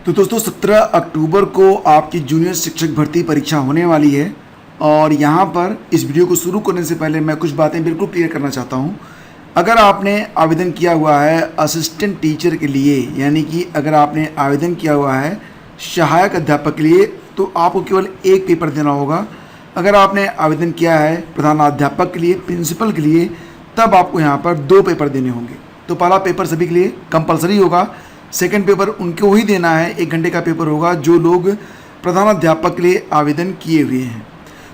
तो दोस्तों 17 अक्टूबर को आपकी जूनियर शिक्षक भर्ती परीक्षा होने वाली है और यहाँ पर इस वीडियो को शुरू करने से पहले मैं कुछ बातें बिल्कुल क्लियर करना चाहता हूँ। अगर आपने आवेदन किया हुआ है असिस्टेंट टीचर के लिए, यानी कि अगर आपने आवेदन किया हुआ है सहायक अध्यापक के लिए, तो आपको केवल एक पेपर देना होगा। अगर आपने आवेदन किया है प्रधानाध्यापक के लिए, प्रिंसिपल के लिए, तब आपको यहाँ पर 2 पेपर देने होंगे। तो पहला पेपर सभी के लिए कंपलसरी होगा, सेकंड पेपर उनको ही देना है, 1 घंटे का पेपर होगा जो लोग प्रधानाध्यापक के लिए आवेदन किए हुए हैं।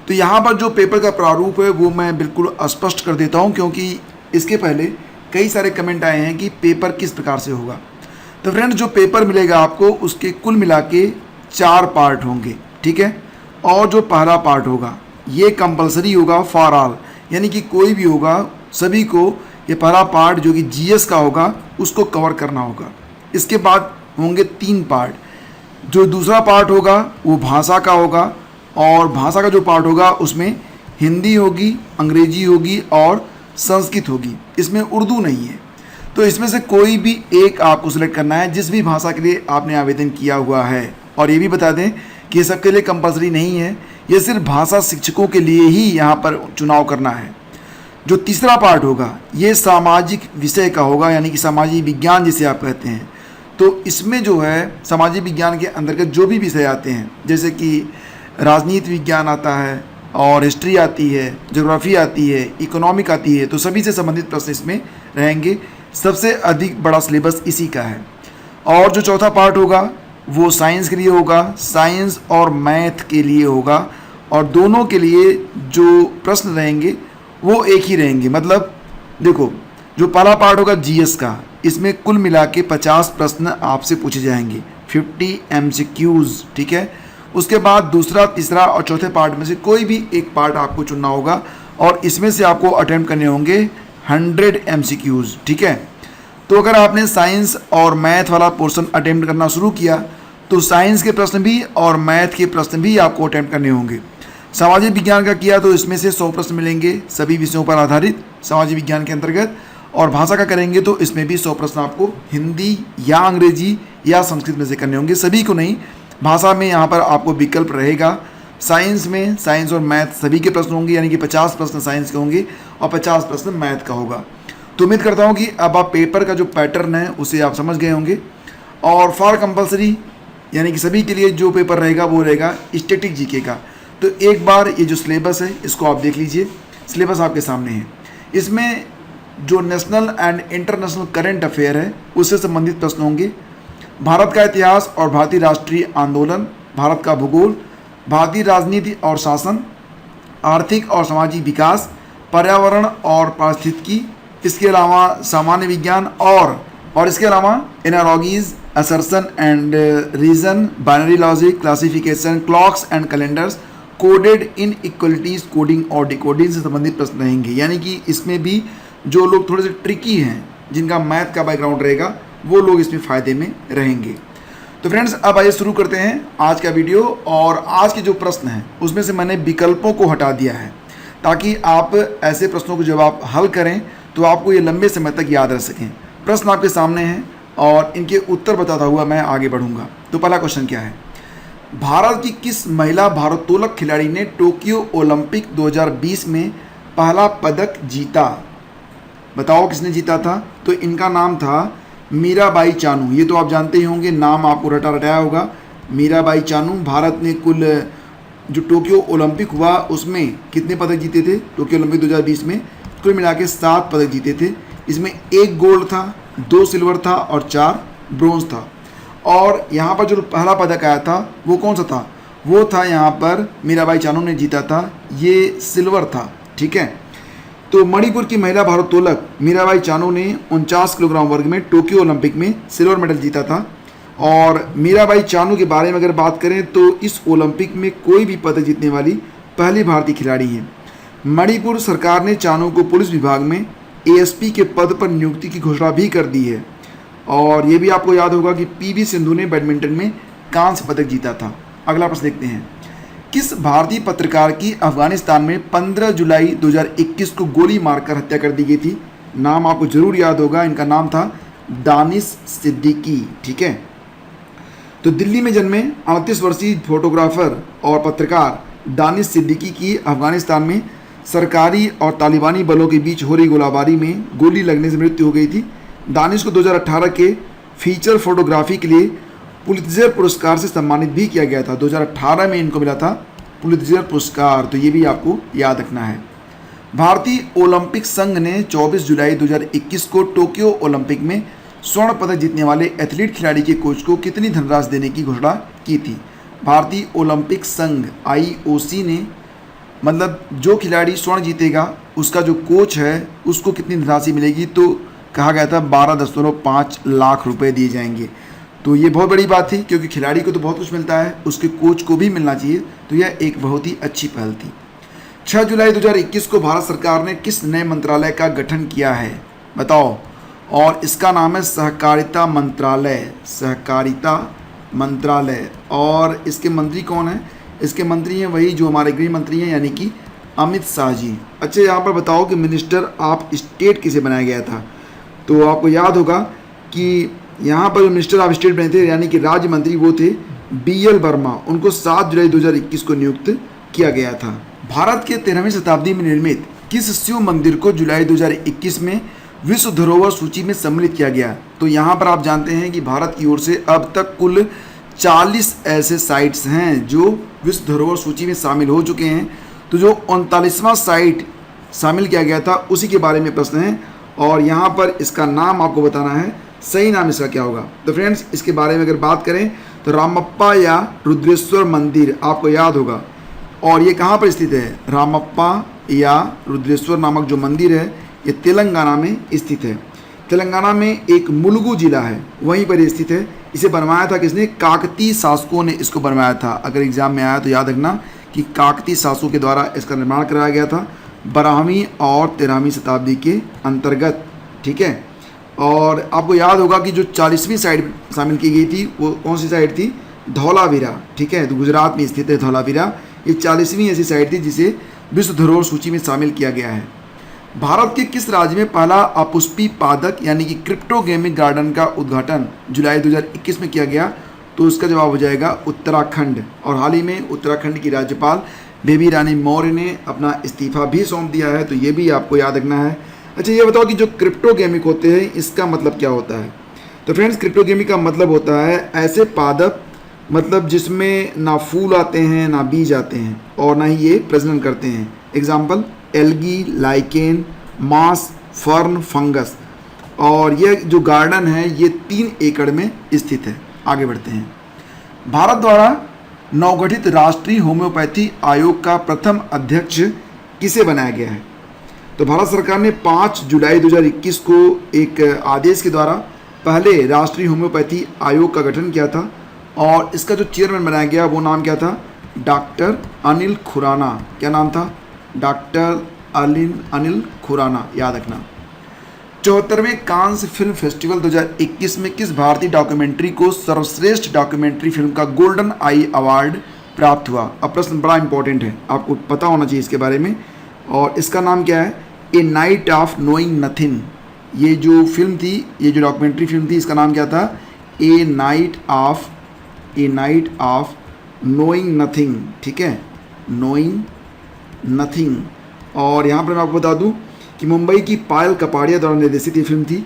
तो यहाँ पर जो पेपर का प्रारूप है वो मैं बिल्कुल स्पष्ट कर देता हूँ, क्योंकि इसके पहले कई सारे कमेंट आए हैं कि पेपर किस प्रकार से होगा। तो फ्रेंड्स, जो पेपर मिलेगा आपको उसके कुल मिला के 4 पार्ट होंगे, ठीक है। और जो पहला पार्ट होगा ये कंपलसरी होगा फॉर ऑल, यानी कि कोई भी होगा सभी को ये पहला पार्ट जो कि जीएस का होगा उसको कवर करना होगा। इसके बाद होंगे 3 पार्ट। जो दूसरा पार्ट होगा वो भाषा का होगा, और भाषा का जो पार्ट होगा उसमें हिंदी होगी, अंग्रेजी होगी और संस्कृत होगी, इसमें उर्दू नहीं है। तो इसमें से कोई भी एक आपको सिलेक्ट करना है जिस भी भाषा के लिए आपने आवेदन किया हुआ है। और ये भी बता दें कि ये सबके लिए कंपलसरी नहीं है, ये सिर्फ भाषा शिक्षकों के लिए ही यहाँ पर चुनाव करना है। जो तीसरा पार्ट होगा ये सामाजिक विषय का होगा, यानी कि सामाजिक विज्ञान जिसे आप कहते हैं। तो इसमें जो है सामाजिक विज्ञान के अंतर्गत जो भी विषय आते हैं, जैसे कि राजनीति विज्ञान आता है और हिस्ट्री आती है, ज्योग्राफी आती है, इकोनॉमिक आती है, तो सभी से संबंधित प्रश्न इसमें रहेंगे। सबसे अधिक बड़ा सिलेबस इसी का है। और जो चौथा पार्ट होगा वो साइंस के लिए होगा, साइंस और मैथ के लिए होगा, और दोनों के लिए जो प्रश्न रहेंगे वो एक ही रहेंगे। मतलब देखो, जो पहला पार्ट होगा जीएस का, इसमें कुल मिला के 50 प्रश्न आपसे पूछे जाएंगे, 50 एमसीक्यूज, ठीक है। उसके बाद दूसरा, तीसरा और चौथे पार्ट में से कोई भी एक पार्ट आपको चुनना होगा, और इसमें से आपको अटेम्प्ट करने होंगे 100 एमसीक्यूज, ठीक है। तो अगर आपने साइंस और मैथ वाला पोर्शन अटेम्प्ट करना शुरू किया तो साइंस के प्रश्न भी और मैथ के प्रश्न भी आपको अटेम्प्ट करने होंगे। सामाजिक विज्ञान का किया तो इसमें से 100 प्रश्न मिलेंगे सभी विषयों पर आधारित सामाजिक विज्ञान के अंतर्गत, और भाषा का करेंगे तो इसमें भी 100 प्रश्न आपको हिंदी या अंग्रेजी या संस्कृत में से करने होंगे, सभी को नहीं। भाषा में यहाँ पर आपको विकल्प रहेगा। साइंस में साइंस और मैथ सभी के प्रश्न होंगे, यानी कि 50 प्रश्न साइंस के होंगे और 50 प्रश्न मैथ का होगा। तो उम्मीद करता हूँ कि अब आप पेपर का जो पैटर्न है उसे आप समझ गए होंगे। और फॉर कंपलसरी, यानी कि सभी के लिए जो पेपर रहेगा वो रहेगा स्टैटिक जीके का। तो एक बार ये जो सिलेबस है इसको आप देख लीजिए, सिलेबस आपके सामने है। इसमें जो national and international current affair है उससे संबंधित प्रश्न होंगे, भारत का इतिहास और भारतीय राष्ट्रीय आंदोलन, भारत का भूगोल, भारतीय राजनीति और शासन, आर्थिक और सामाजिक विकास, पर्यावरण और पारिस्थितिकी, इसके अलावा सामान्य विज्ञान और इसके अलावा analogies, assertion and reason, binary logic, classification, clocks and calendars, coded inequalities, coding और डिकोडिंग से संबंधित प्रश्न रहेंगे। यानी कि इसमें भी जो लोग थोड़े से ट्रिकी हैं, जिनका मैथ का बैकग्राउंड रहेगा, वो लोग इसमें फ़ायदे में रहेंगे। तो फ्रेंड्स, अब आइए शुरू करते हैं आज का वीडियो। और आज के जो प्रश्न हैं उसमें से मैंने विकल्पों को हटा दिया है, ताकि आप ऐसे प्रश्नों को जब आप हल करें तो आपको ये लंबे समय तक याद रह सकें। प्रश्न आपके सामने हैं और इनके उत्तर बताता हुआ मैं आगे बढ़ूंगा। तो पहला क्वेश्चन क्या है, भारत की किस महिला भारोत्तोलक खिलाड़ी ने टोक्यो ओलंपिक 2020 में पहला पदक जीता? बताओ किसने जीता था? तो इनका नाम था मीराबाई चानू। ये तो आप जानते ही होंगे, नाम आपको रटा रटाया होगा, मीराबाई चानू। भारत ने कुल जो टोक्यो ओलंपिक हुआ उसमें कितने पदक जीते थे? टोक्यो ओलंपिक 2020 में कुल मिला के 7 पदक जीते थे। इसमें 1 गोल्ड था, 2 सिल्वर था और 4 ब्रोंज था। और यहाँ पर जो पहला पदक आया था वो कौन सा था? वो था यहाँ पर मीराबाई चानू ने जीता था, ये सिल्वर था, ठीक है। तो मणिपुर की महिला भारोत्तोलक मीराबाई चानू ने 49 किलोग्राम वर्ग में टोक्यो ओलंपिक में सिल्वर मेडल जीता था। और मीराबाई चानू के बारे में अगर बात करें तो इस ओलंपिक में कोई भी पदक जीतने वाली पहली भारतीय खिलाड़ी हैं। मणिपुर सरकार ने चानू को पुलिस विभाग में एएसपी के पद पर नियुक्ति की घोषणा भी कर दी है। और ये भी आपको याद होगा कि पीवी सिंधु ने बैडमिंटन में कांस्य पदक जीता था। अगला प्रश्न देखते हैं, किस भारतीय पत्रकार की अफगानिस्तान में 15 जुलाई 2021 को गोली मारकर हत्या कर दी गई थी? नाम आपको जरूर याद होगा, इनका नाम था दानिश सिद्दीकी, ठीक है। तो तो दिल्ली में जन्मे 38 वर्षीय फोटोग्राफर और पत्रकार दानिश सिद्दीकी की अफगानिस्तान में सरकारी और तालिबानी बलों के बीच हो रही गोलाबारी में गोली लगने से मृत्यु हो गई थी। दानिश को 2018 के फीचर फोटोग्राफी के लिए पुलित्जर पुरस्कार से सम्मानित भी किया गया था। 2018 में इनको मिला था पुलित्जर पुरस्कार, तो ये भी आपको याद रखना है। भारतीय ओलंपिक संघ ने 24 जुलाई 2021 को टोक्यो ओलंपिक में स्वर्ण पदक जीतने वाले एथलीट खिलाड़ी के कोच को कितनी धनराशि देने की घोषणा की थी। भारतीय ओलंपिक संघ IOC ने मतलब जो खिलाड़ी स्वर्ण जीतेगा उसका जो कोच है उसको कितनी धनराशि मिलेगी, तो कहा गया था 12.5 लाख रुपए दिए जाएंगे। तो ये बहुत बड़ी बात थी क्योंकि खिलाड़ी को तो बहुत कुछ मिलता है, उसके कोच को भी मिलना चाहिए, तो यह एक बहुत ही अच्छी पहल थी। 6 जुलाई 2021 को भारत सरकार ने किस नए मंत्रालय का गठन किया है बताओ, और इसका नाम है सहकारिता मंत्रालय। सहकारिता मंत्रालय। और इसके मंत्री कौन है? इसके मंत्री हैं वही जो हमारे गृह मंत्री हैं, यानी कि अमित शाह जी। अच्छा, यहाँ पर बताओ कि मिनिस्टर ऑफ स्टेट किसे बनाया गया था। तो आपको याद होगा कि यहाँ पर जो मिनिस्टर ऑफ स्टेट बने थे यानी कि राज्य मंत्री, वो थे BL वर्मा। उनको 7 जुलाई 2021 को नियुक्त किया गया था। भारत के 13वीं शताब्दी में निर्मित किस शिव मंदिर को जुलाई 2021 में विश्व धरोहर सूची में सम्मिलित किया गया? तो यहाँ पर आप जानते हैं कि भारत की ओर से अब तक कुल 40 ऐसे साइट्स हैं जो विश्व धरोहर सूची में शामिल हो चुके हैं। तो जो 39वां साइट शामिल किया गया था उसी के बारे में प्रश्न है, और यहाँ पर इसका नाम आपको बताना है, सही नाम इसका क्या होगा। तो फ्रेंड्स, इसके बारे में अगर बात करें तो रामप्पा या रुद्रेश्वर मंदिर आपको याद होगा, और ये कहाँ पर स्थित है? रामप्पा या रुद्रेश्वर नामक जो मंदिर है ये तेलंगाना में स्थित है। तेलंगाना में एक मुलुगु जिला है, वहीं पर ये स्थित है। इसे बनवाया था किसने? काकतीय शासकों ने इसको बनवाया था। अगर एग्जाम में आया तो याद रखना कि काकतीय शासकों के द्वारा इसका निर्माण कराया गया था 12वीं और 13वीं शताब्दी के अंतर्गत। ठीक है, और आपको याद होगा कि जो 40वीं साइट शामिल की गई थी वो कौन सी साइट थी? धौलावीरा। ठीक है, तो गुजरात में स्थित है धौलावीरा। ये 40वीं ऐसी साइट थी जिसे विश्व धरोहर सूची में शामिल किया गया है। भारत के किस राज्य में पहला अपुष्पी पादक यानी कि क्रिप्टोगेमिक गार्डन का उद्घाटन जुलाई 2021 में किया गया? तो इसका जवाब हो जाएगा उत्तराखंड। और हाल ही में उत्तराखंड की राज्यपाल बेबी रानी मौर्य ने अपना इस्तीफा भी सौंप दिया है, तो ये भी आपको याद रखना है। अच्छा, ये बताओ कि जो क्रिप्टोगेमिक होते हैं इसका मतलब क्या होता है? तो फ्रेंड्स, क्रिप्टोगेमिक का मतलब होता है ऐसे पादप मतलब जिसमें ना फूल आते हैं ना बीज आते हैं और ना ही ये प्रजनन करते हैं। एग्जाम्पल एल्गी, लाइकेन, मास, फर्न, फंगस। और यह जो गार्डन है ये 3 एकड़ में स्थित है। आगे बढ़ते हैं। भारत द्वारा नवगठित राष्ट्रीय होम्योपैथी आयोग का प्रथम अध्यक्ष किसे बनाया गया है? तो भारत सरकार ने 5 जुलाई 2021 को एक आदेश के द्वारा पहले राष्ट्रीय होम्योपैथी आयोग का गठन किया था, और इसका जो चेयरमैन बनाया गया वो नाम क्या था? डॉक्टर अनिल खुराना। क्या नाम था? डॉक्टर अनिल खुराना, याद रखना। 74वें कांस फिल्म फेस्टिवल 2021 में किस भारतीय डॉक्यूमेंट्री को सर्वश्रेष्ठ डॉक्यूमेंट्री फिल्म का गोल्डन आई अवार्ड प्राप्त हुआ? अब प्रश्न बड़ा इंपॉर्टेंट है, आपको पता होना चाहिए इसके बारे में, और इसका नाम क्या है? ए नाइट ऑफ नोइंग नथिंग। ये जो फिल्म थी, ये जो डॉक्यूमेंट्री फिल्म थी, इसका नाम क्या था? ए नाइट ऑफ नोइंग नथिंग। ठीक है, नोइंग नथिंग। और यहाँ पर मैं आपको बता दूँ कि मुंबई की पायल कपाड़िया द्वारा निर्देशित ये फिल्म थी।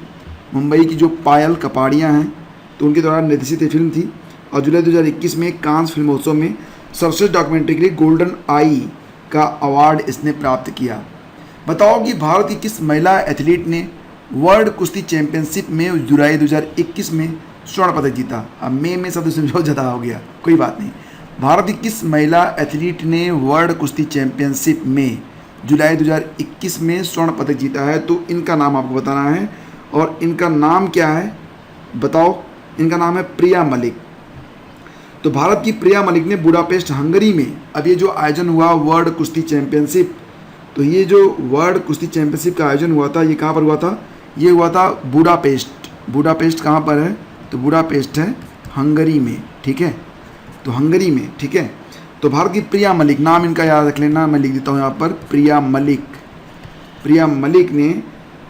मुंबई की जो पायल कपाड़िया हैं तो उनके द्वारा निर्देशित ये फिल्म थी, और जुलाई 2021 में कांस फिल्मोत्सव में सर्वश्रेष्ठ डॉक्यूमेंट्री के लिए गोल्डन आई का अवार्ड इसने प्राप्त किया। बताओ कि भारत की किस महिला एथलीट ने वर्ल्ड कुश्ती चैंपियनशिप में जुलाई 2021 में स्वर्ण पदक जीता? अब में सब समझो ज़्यादा हो गया, कोई बात नहीं। भारत की किस महिला एथलीट ने वर्ल्ड कुश्ती चैंपियनशिप में जुलाई 2021 में स्वर्ण पदक जीता है? तो इनका नाम आपको बताना है, और इनका नाम क्या है बताओ? इनका नाम है प्रिया मलिक। तो भारत की प्रिया मलिक ने बुडापेस्ट हंगरी में अब ये जो आयोजन हुआ वर्ल्ड कुश्ती चैंपियनशिप, तो ये जो वर्ल्ड कुश्ती चैंपियनशिप का आयोजन हुआ था ये कहाँ पर हुआ था? ये हुआ था बुडापेस्ट। बुडापेस्ट कहाँ पर है? तो बुडापेस्ट है हंगरी में। ठीक है, तो हंगरी में। ठीक है, तो भारत की प्रिया मलिक, नाम इनका याद रख लेना, मैं लिख देता हूँ यहाँ पर, प्रिया मलिक। प्रिया मलिक ने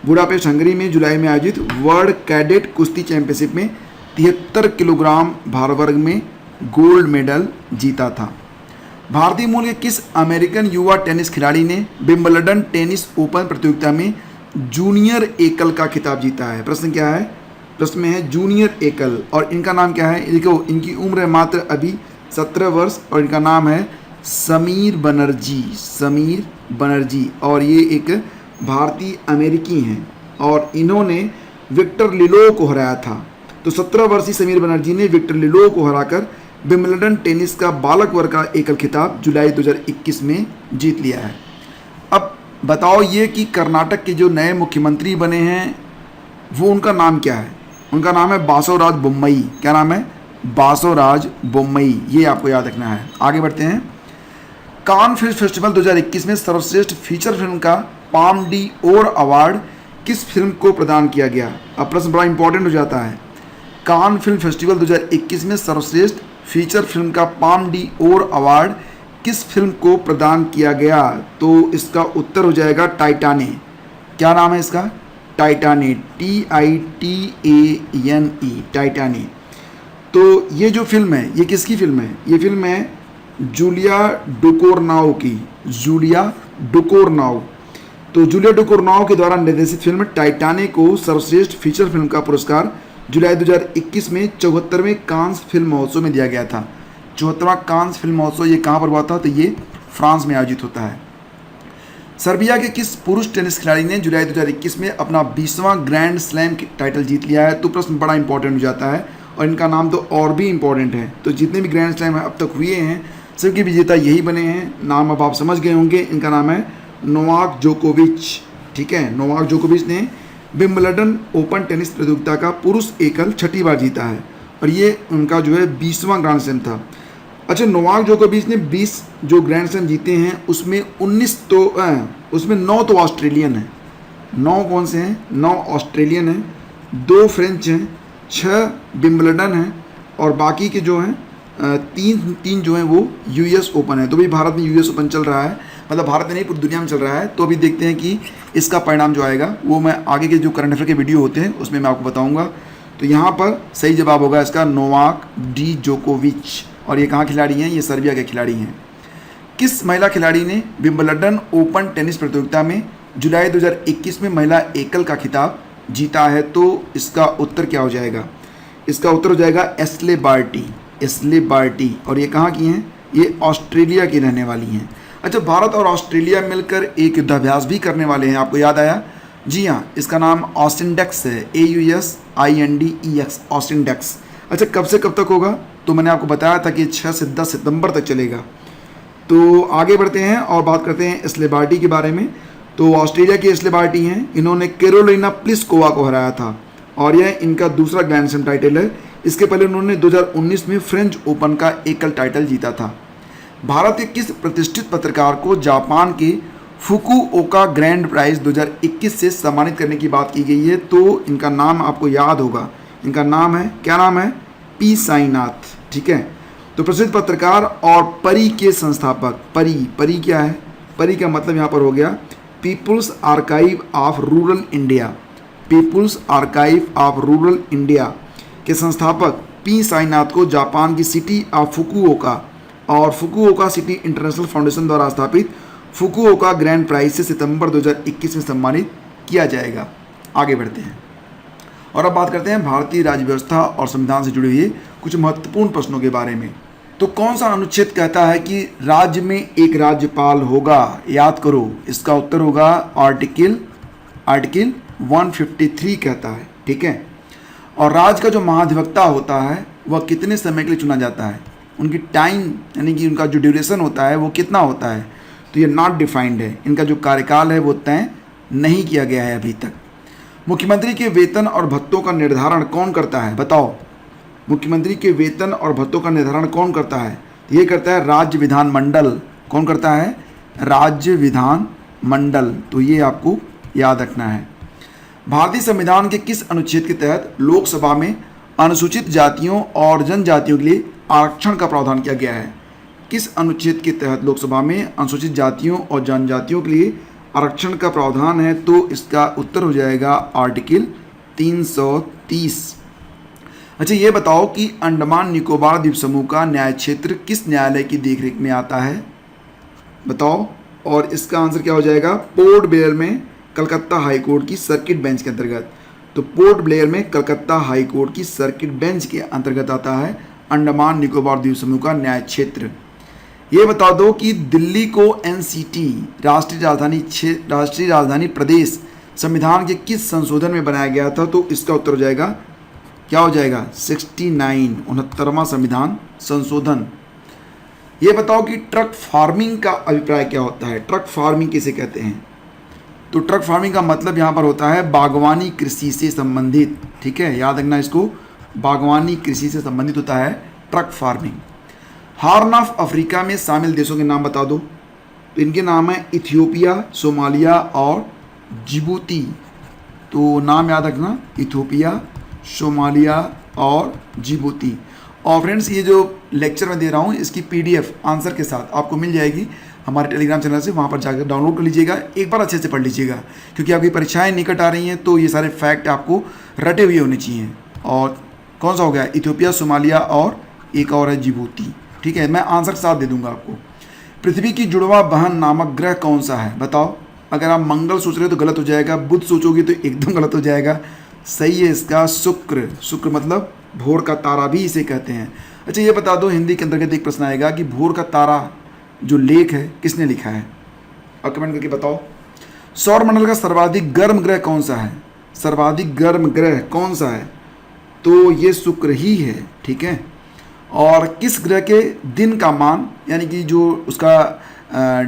बुडापेस्ट हंगरी में जुलाई में आयोजित वर्ल्ड कैडेट कुश्ती चैंपियनशिप में 73 किलोग्राम भार वर्ग में गोल्ड मेडल जीता था। भारतीय मूल के किस अमेरिकन युवा टेनिस खिलाड़ी ने विंबलडन टेनिस ओपन प्रतियोगिता में जूनियर एकल का खिताब जीता है? प्रश्न क्या है? प्रश्न में है जूनियर एकल, और इनका नाम क्या है? देखो, इनकी उम्र है मात्र अभी 17 वर्ष और इनका नाम है समीर बनर्जी। समीर बनर्जी, और ये एक भारतीय अमेरिकी हैं और इन्होंने विक्टर लिलो को हराया था। तो 17 वर्षीय समीर बनर्जी ने विक्टर लिलो को हराकर विंबलडन टेनिस का बालक वर्ग का एकल खिताब जुलाई 2021 में जीत लिया है। अब बताओ ये कि कर्नाटक के जो नए मुख्यमंत्री बने हैं वो उनका नाम क्या है? उनका नाम है बासवराज बोम्मई। क्या नाम है? बासवराज बोम्मई। ये आपको याद रखना है। आगे बढ़ते हैं। कान फिल्म फेस्टिवल 2021 में सर्वश्रेष्ठ फीचर फिल्म का पाम डी ओर अवार्ड किस फिल्म को प्रदान किया गया? अब प्रश्न बड़ा इंपॉर्टेंट हो जाता है। कान फिल्म फेस्टिवल 2021 में सर्वश्रेष्ठ फीचर फिल्म का पाम डी ओर अवार्ड किस फिल्म को प्रदान किया गया? तो इसका उत्तर हो जाएगा टाइटाने। क्या नाम है इसका? टाइटाने। TITANE, टाइटाने। तो ये जो फिल्म है ये किसकी फिल्म है? ये फिल्म है जूलिया डुकोर्नाउ की। जूलिया डुकोर्नाउ। तो जूलिया डुकोर्नाउ के द्वारा निर्देशित फिल्म टाइटाने को सर्वश्रेष्ठ फीचर फिल्म का पुरस्कार जुलाई 2021 में 74वें कांस फिल्म महोत्सव में दिया गया था। 74वां कांस फिल्म महोत्सव ये कहाँ पर हुआ था? तो ये फ्रांस में आयोजित होता है। सर्बिया के किस पुरुष टेनिस खिलाड़ी ने जुलाई 2021 में अपना 20वां ग्रैंड स्लैम टाइटल जीत लिया है? तो प्रश्न बड़ा इंपॉर्टेंट हो जाता है और इनका नाम तो और भी इंपॉर्टेंट है। तो जितने भी ग्रैंड स्लैम अब तक हुए हैं सबके विजेता यही बने हैं। नाम अब आप समझ गए होंगे। इनका नाम है नोवाक जोकोविच। ठीक है, नोवाक जोकोविच ने विंबलडन ओपन टेनिस प्रतियोगिता का पुरुष एकल 6ठी बार जीता है और ये उनका जो है 20वां ग्रैंड स्लैम था। अच्छा, नोवाक जोकोविच ने 20 जो ग्रैंड स्लैम जीते हैं उसमें 9 तो ऑस्ट्रेलियन हैं। 9 कौन से हैं? 9 ऑस्ट्रेलियन हैं, 2 फ्रेंच हैं, 6 विंबलडन हैं और बाकी के जो हैं तीन जो हैं वो यूएस ओपन है। तो भी भारत में यूएस ओपन चल रहा है, मतलब भारत में नहीं पूरी दुनिया में चल रहा है। तो अभी देखते हैं कि इसका परिणाम जो आएगा वो मैं आगे के जो करंट अफेयर के वीडियो होते हैं उसमें मैं आपको बताऊंगा। तो यहाँ पर सही जवाब होगा इसका नोवाक डी जोकोविच। और ये कहाँ खिलाड़ी हैं? ये सर्बिया के खिलाड़ी हैं। किस महिला खिलाड़ी ने विंबलडन ओपन टेनिस प्रतियोगिता में जुलाई 2021 में महिला एकल का खिताब जीता है? तो इसका उत्तर क्या हो जाएगा? इसका उत्तर हो जाएगा एस्ले बार्टी। Ashleigh Barty. और ये कहाँ की हैं? ये ऑस्ट्रेलिया की रहने वाली हैं। अच्छा, भारत और ऑस्ट्रेलिया मिलकर एक युद्धाभ्यास भी करने वाले हैं, आपको याद आया? जी हाँ, इसका नाम ऑस्टिनडेक्स है। AUSINDEX, ऑस्टिनडेक्स। अच्छा, कब से कब तक होगा? तो मैंने आपको बताया था कि 6 से 10 सितंबर तक चलेगा। तो आगे बढ़ते हैं और बात करते हैं एस्ले बार्टी के बारे में। तो ऑस्ट्रेलिया की एस्ले बार्टी हैं, इन्होंने कैरोलिना प्लिस्कोवा को हराया था और यह इनका दूसरा ग्रैंड स्लैम टाइटल है। इसके पहले उन्होंने 2019 में फ्रेंच ओपन का एकल टाइटल जीता था। भारत के किस प्रतिष्ठित पत्रकार को जापान के फुकुओका ग्रैंड प्राइज 2021 से सम्मानित करने की बात की गई है? तो इनका नाम आपको याद होगा। इनका नाम है, क्या नाम है? पी साईनाथ। ठीक है, तो प्रसिद्ध पत्रकार और परी के संस्थापक। परी क्या है? परी का मतलब यहाँ पर हो गया people's archive of rural India. People's archive of rural India के संस्थापक पी साईनाथ को जापान की सिटी ऑफ फुकुओका और फुकुओका सिटी इंटरनेशनल फाउंडेशन द्वारा स्थापित फुकुओका ग्रैंड प्राइज से सितंबर 2021 में सम्मानित किया जाएगा। आगे बढ़ते हैं और अब बात करते हैं भारतीय राज्य व्यवस्था और संविधान से जुड़े हुए कुछ महत्वपूर्ण प्रश्नों के बारे में। तो कौन सा अनुच्छेद कहता है कि राज्य में एक राज्यपाल होगा? याद करो, इसका उत्तर होगा आर्टिकल 153 कहता है। ठीक है, और राज्य का जो महाधिवक्ता होता है वह कितने समय के लिए चुना जाता है? उनकी टाइम यानी कि उनका जो ड्यूरेशन होता है वो कितना होता है? तो ये नॉट डिफाइंड है। इनका जो कार्यकाल है वो तय नहीं किया गया है अभी तक। मुख्यमंत्री के वेतन और भत्तों का निर्धारण कौन करता है? बताओ, मुख्यमंत्री के वेतन और भत्तों का निर्धारण कौन करता है? ये करता है राज्य विधान मंडल। कौन करता है? राज्य विधान मंडल। तो ये आपको याद रखना है। भारतीय संविधान के किस अनुच्छेद के तहत लोकसभा में अनुसूचित जातियों और जनजातियों के लिए आरक्षण का प्रावधान किया गया है? किस अनुच्छेद के तहत लोकसभा में अनुसूचित जातियों और जनजातियों के लिए आरक्षण का प्रावधान है? तो इसका उत्तर हो जाएगा आर्टिकल 330। अच्छा ये बताओ कि अंडमान निकोबार द्वीप समूह का न्याय क्षेत्र किस न्यायालय की देखरेख में आता है, बताओ। और इसका आंसर क्या हो जाएगा, पोर्ट ब्लेयर में कलकत्ता हाई कोर्ट की सर्किट बेंच के अंतर्गत। तो पोर्ट ब्लेयर में कलकत्ता हाई कोर्ट की सर्किट बेंच के अंतर्गत आता है अंडमान निकोबार द्वीप समूह का न्याय क्षेत्र। ये बता दो कि दिल्ली को एनसीटी राष्ट्रीय राजधानी प्रदेश संविधान के किस संशोधन में बनाया गया था, तो इसका उत्तर हो जाएगा, क्या हो जाएगा, 69वां संविधान संशोधन। ये बताओ कि ट्रक फार्मिंग का अभिप्राय क्या होता है, ट्रक फार्मिंग किसे कहते हैं। तो ट्रक फार्मिंग का मतलब यहाँ पर होता है बागवानी कृषि से संबंधित, ठीक है, याद रखना इसको, बागवानी कृषि से संबंधित होता है truck farming. Horn of Africa में शामिल देशों के नाम बता दो। तो इनके नाम है इथियोपिया, सोमालिया और जिबूती। तो नाम याद रखना, इथियोपिया, सोमालिया और जिबूती। और फ्रेंड्स ये जो लेक्चर मैं दे रहा हूँ इसकी पीडीएफ आंसर के साथ आपको मिल जाएगी हमारे टेलीग्राम चैनल से, वहाँ पर जाकर डाउनलोड कर लीजिएगा, एक बार अच्छे से पढ़ लीजिएगा, क्योंकि आपकी परीक्षाएं निकट आ रही हैं तो ये सारे फैक्ट आपको रटे हुए होने चाहिए। और कौन सा हो गया, इथियोपिया, सोमालिया और एक और है जिबूती, ठीक है, मैं आंसर के साथ दे दूंगा आपको। पृथ्वी की जुड़वा बहन नामक ग्रह कौन सा है, बताओ। अगर आप मंगल सोच रहे हो तो गलत हो जाएगा, बुध सोचोगे तो एकदम गलत हो जाएगा। सही है इसका शुक्र। शुक्र मतलब भोर का तारा भी इसे कहते हैं। अच्छा ये बता दो, हिंदी के अंतर्गत एक प्रश्न आएगा कि भोर का तारा जो लेख है किसने लिखा है, और कमेंट करके बताओ। सौरमंडल का सर्वाधिक गर्म ग्रह कौन सा है, सर्वाधिक गर्म ग्रह कौन सा है, तो ये शुक्र ही है, ठीक है। और किस ग्रह के दिन का मान, यानी कि जो उसका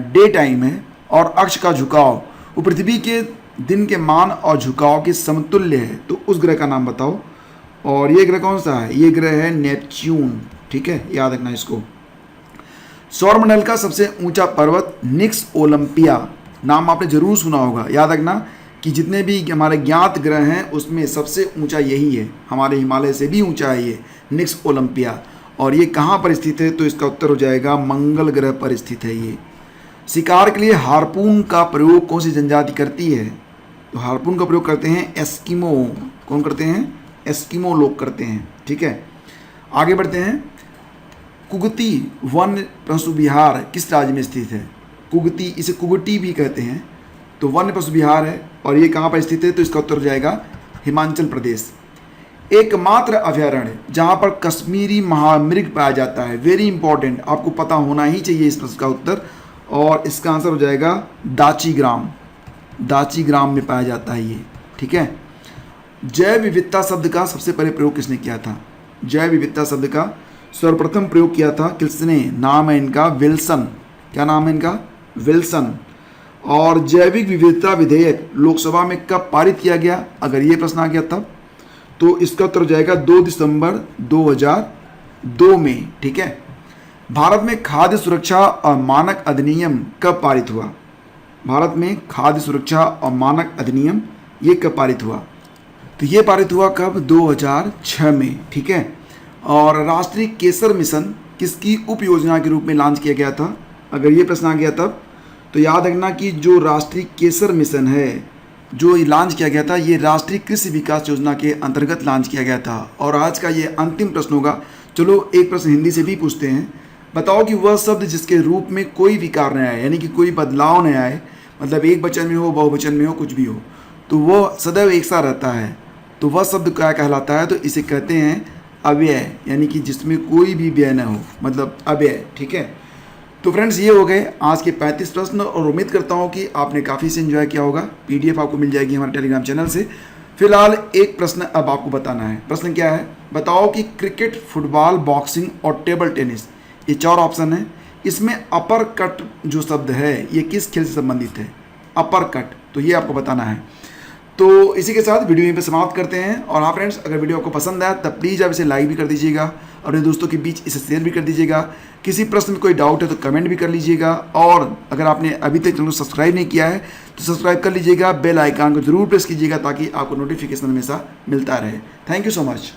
डे टाइम है और अक्ष का झुकाव, वो पृथ्वी के दिन के मान और झुकाव के समतुल्य है, तो उस ग्रह का नाम बताओ। और ये ग्रह कौन सा है, ये ग्रह है नेपच्यून, ठीक है, याद रखना इसको। सौरमंडल का सबसे ऊंचा पर्वत निक्स ओलंपिया, नाम आपने जरूर सुना होगा। याद रखना कि जितने भी हमारे ज्ञात ग्रह हैं उसमें सबसे ऊंचा यही है, हमारे हिमालय से भी ऊंचा है ये निक्स ओलंपिया। और ये कहाँ पर स्थित है, तो इसका उत्तर हो जाएगा मंगल ग्रह पर स्थित है ये। शिकार के लिए हार्पून का प्रयोग कौन सी जनजाति करती है, तो हार्पून का प्रयोग करते हैं एस्किमो। कौन करते हैं, एस्किमो लोग करते हैं, ठीक है। आगे बढ़ते हैं। कुगती वन्य पशु विहार किस राज्य में स्थित है, कुगती, इसे कुगटी भी कहते हैं, तो वन्य पशु विहार है और ये कहाँ पर स्थित है, तो इसका उत्तर हो जाएगा हिमाचल प्रदेश। एकमात्र अभयारण्य जहाँ पर कश्मीरी महामृग पाया जाता है, वेरी इंपॉर्टेंट, आपको पता होना ही चाहिए इस प्रश्न का उत्तर, और इसका आंसर हो जाएगा दाचीग्राम, दाचीग्राम में पाया जाता है ये, ठीक है। जैव विविधता शब्द का सबसे पहले प्रयोग किसने किया था, जैव विविधता शब्द का सर्वप्रथम प्रयोग किया था किसने, नाम है इनका विल्सन। क्या नाम है इनका, विल्सन। और जैविक विविधता विधेयक लोकसभा में कब पारित किया गया, अगर ये प्रश्न आ गया तब, तो इसका उत्तर हो जाएगा 2 दिसंबर 2002 में, ठीक है। भारत में खाद्य सुरक्षा और मानक अधिनियम कब पारित हुआ, भारत में खाद्य सुरक्षा और मानक अधिनियम ये कब पारित हुआ, तो ये पारित हुआ कब, 2006 में, ठीक है। और राष्ट्रीय केसर मिशन किसकी उप योजना के रूप में लॉन्च किया गया था, अगर ये प्रश्न आ गया तब, तो याद रखना कि जो राष्ट्रीय केसर मिशन है जो लॉन्च किया गया था, ये राष्ट्रीय कृषि विकास योजना के अंतर्गत लॉन्च किया गया था। और आज का ये अंतिम प्रश्न होगा, चलो एक प्रश्न हिंदी से भी पूछते हैं। बताओ कि वह शब्द जिसके रूप में कोई विकार न आए, यानी कि कोई बदलाव न आए, मतलब एक वचन में हो, बहुवचन में हो, कुछ भी हो, तो वह सदैव एक सा रहता है, तो वह शब्द क्या कहलाता है, तो इसे कहते हैं अव्यय, यानी कि जिसमें कोई भी व्यय न हो, मतलब अव्यय, ठीक है। तो फ्रेंड्स ये हो गए आज के 35 प्रश्न, और उम्मीद करता हूँ कि आपने काफ़ी से एंजॉय किया होगा। पीडीएफ आपको मिल जाएगी हमारे टेलीग्राम चैनल से। फिलहाल एक प्रश्न अब आपको बताना है, प्रश्न क्या है, बताओ कि क्रिकेट, फुटबॉल, बॉक्सिंग और टेबल टेनिस, ये 4 ऑप्शन है, इसमें अपर कट जो शब्द है ये किस खेल से संबंधित है, अपर कट, तो ये आपको बताना है। तो इसी के साथ वीडियो यहीं पे समाप्त करते हैं। और हाँ फ्रेंड्स, अगर वीडियो आपको पसंद आया तब प्लीज़ आप इसे लाइक भी कर दीजिएगा, अपने दोस्तों के बीच इसे शेयर भी कर दीजिएगा। किसी प्रश्न में कोई डाउट है तो कमेंट भी कर लीजिएगा, और अगर आपने अभी तक चैनल को सब्सक्राइब नहीं किया है तो सब्सक्राइब कर लीजिएगा, बेल आइकन को जरूर प्रेस कीजिएगा ताकि आपको नोटिफिकेशन हमेशा मिलता रहे। Thank you so much.